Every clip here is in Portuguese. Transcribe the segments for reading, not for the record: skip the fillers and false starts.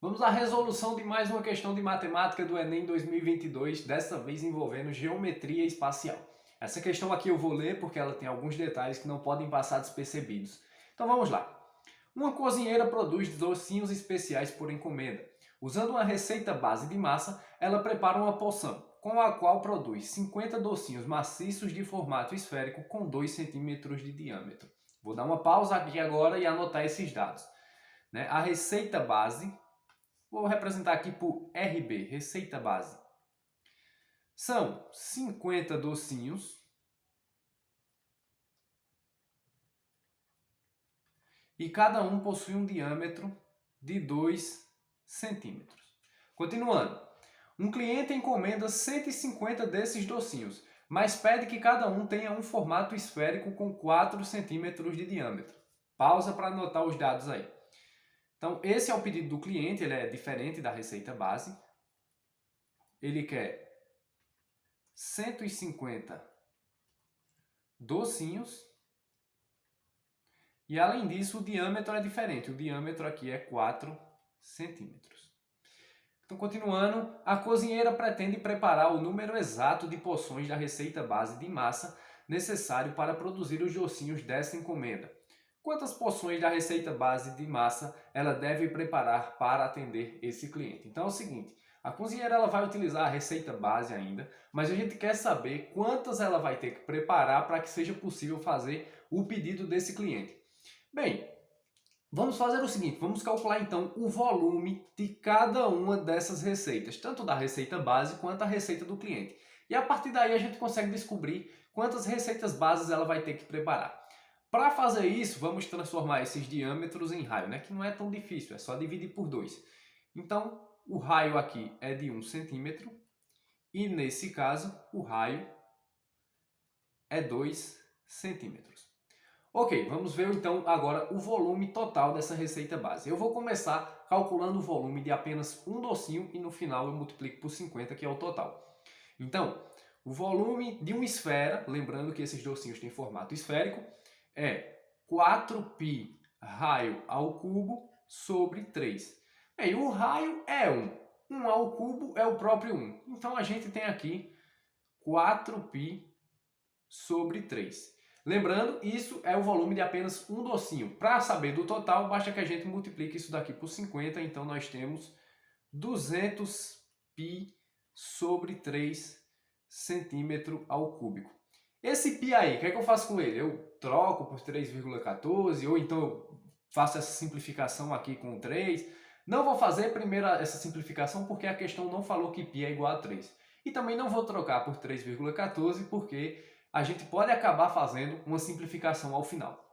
Vamos à resolução de mais uma questão de matemática do Enem 2022, dessa vez envolvendo geometria espacial. Essa questão aqui eu vou ler porque ela tem alguns detalhes que não podem passar despercebidos. Então vamos lá. Uma cozinheira produz docinhos especiais por encomenda. Usando uma receita base de massa, ela prepara uma poção, com a qual produz 50 docinhos maciços de formato esférico com 2 centímetros de diâmetro. Vou dar uma pausa aqui agora e anotar esses dados. A receita base, vou representar aqui por RB, receita base. São 50 docinhos e cada um possui um diâmetro de 2 centímetros. Continuando, um cliente encomenda 150 desses docinhos, mas pede que cada um tenha um formato esférico com 4 centímetros de diâmetro. Pausa para anotar os dados aí. Então, esse é o pedido do cliente, ele é diferente da receita base. Ele quer 150 docinhos e, além disso, o diâmetro é diferente. O diâmetro aqui é 4 centímetros. Então, continuando, a cozinheira pretende preparar o número exato de porções da receita base de massa necessário para produzir os docinhos dessa encomenda. Quantas porções da receita base de massa ela deve preparar para atender esse cliente? Então é o seguinte, a cozinheira ela vai utilizar a receita base ainda, mas a gente quer saber quantas ela vai ter que preparar para que seja possível fazer o pedido desse cliente. Bem, vamos fazer o seguinte, vamos calcular então o volume de cada uma dessas receitas, tanto da receita base quanto a receita do cliente. E a partir daí a gente consegue descobrir quantas receitas bases ela vai ter que preparar. Para fazer isso, vamos transformar esses diâmetros em raio, que não é tão difícil, é só dividir por 2. Então, o raio aqui é de 1 centímetro e, nesse caso, o raio é 2 centímetros. Ok, vamos ver então agora o volume total dessa receita base. Eu vou começar calculando o volume de apenas um docinho e no final eu multiplico por 50, que é o total. Então, o volume de uma esfera, lembrando que esses docinhos têm formato esférico, é 4π raio ao cubo sobre 3. Bem, o raio é 1. 1 ao cubo é o próprio 1. Então a gente tem aqui 4π sobre 3. Lembrando, isso é o volume de apenas um docinho. Para saber do total, basta que a gente multiplique isso daqui por 50. Então nós temos 200π sobre 3 centímetro ao cúbico. Esse π aí, o que é que eu faço com ele? Eu troco por 3,14 ou então eu faço essa simplificação aqui com 3. Não vou fazer primeiro essa simplificação porque a questão não falou que π é igual a 3. E também não vou trocar por 3,14 porque a gente pode acabar fazendo uma simplificação ao final.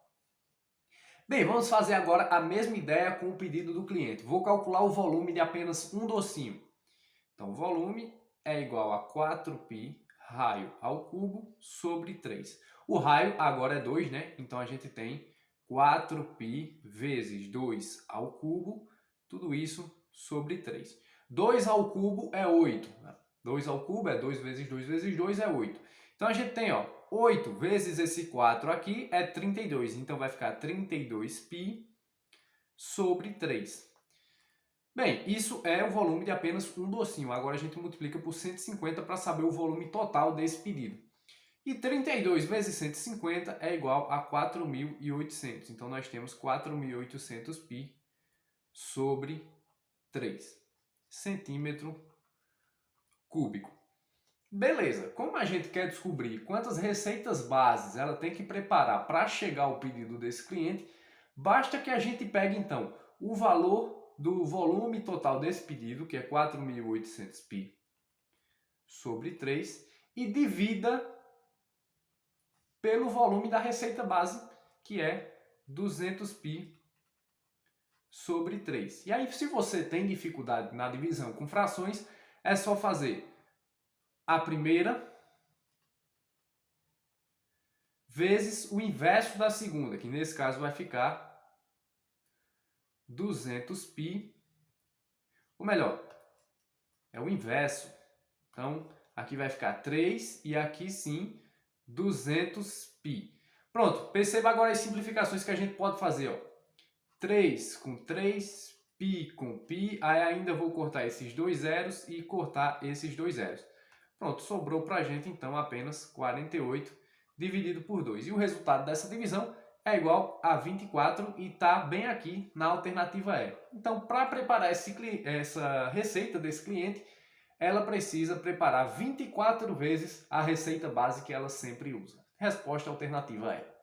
Bem, vamos fazer agora a mesma ideia com o pedido do cliente. Vou calcular o volume de apenas um docinho. Então, o volume é igual a 4π raio ao cubo sobre 3. O raio agora é 2, Então a gente tem 4π vezes 2 ao cubo, tudo isso sobre 3. 2 ao cubo é 8. 2 ao cubo é 2 vezes 2 vezes 2 é 8. Então a gente tem 8 vezes esse 4 aqui é 32. Então vai ficar 32π sobre 3. Bem, isso é o volume de apenas um docinho. Agora a gente multiplica por 150 para saber o volume total desse pedido. E 32 vezes 150 é igual a 4.800. Então nós temos 4.800π sobre 3 centímetro cúbico. Beleza, como a gente quer descobrir quantas receitas bases ela tem que preparar para chegar ao pedido desse cliente, basta que a gente pegue então o valor do volume total desse pedido, que é 4.800π sobre 3, e divida pelo volume da receita base, que é 200π sobre 3. E aí, se você tem dificuldade na divisão com frações, é só fazer a primeira vezes o inverso da segunda, que nesse caso vai ficar 200π, ou melhor, é o inverso. Então, aqui vai ficar 3 e aqui sim 200π. Pronto, perceba agora as simplificações que a gente pode fazer. 3 com 3 π com π, aí ainda vou cortar esses dois zeros e cortar esses dois zeros. Pronto, sobrou para a gente então apenas 48 dividido por 2. E o resultado dessa divisão é igual a 24 e está bem aqui na alternativa E. Então, para preparar essa receita desse cliente, ela precisa preparar 24 vezes a receita base que ela sempre usa. Resposta alternativa E.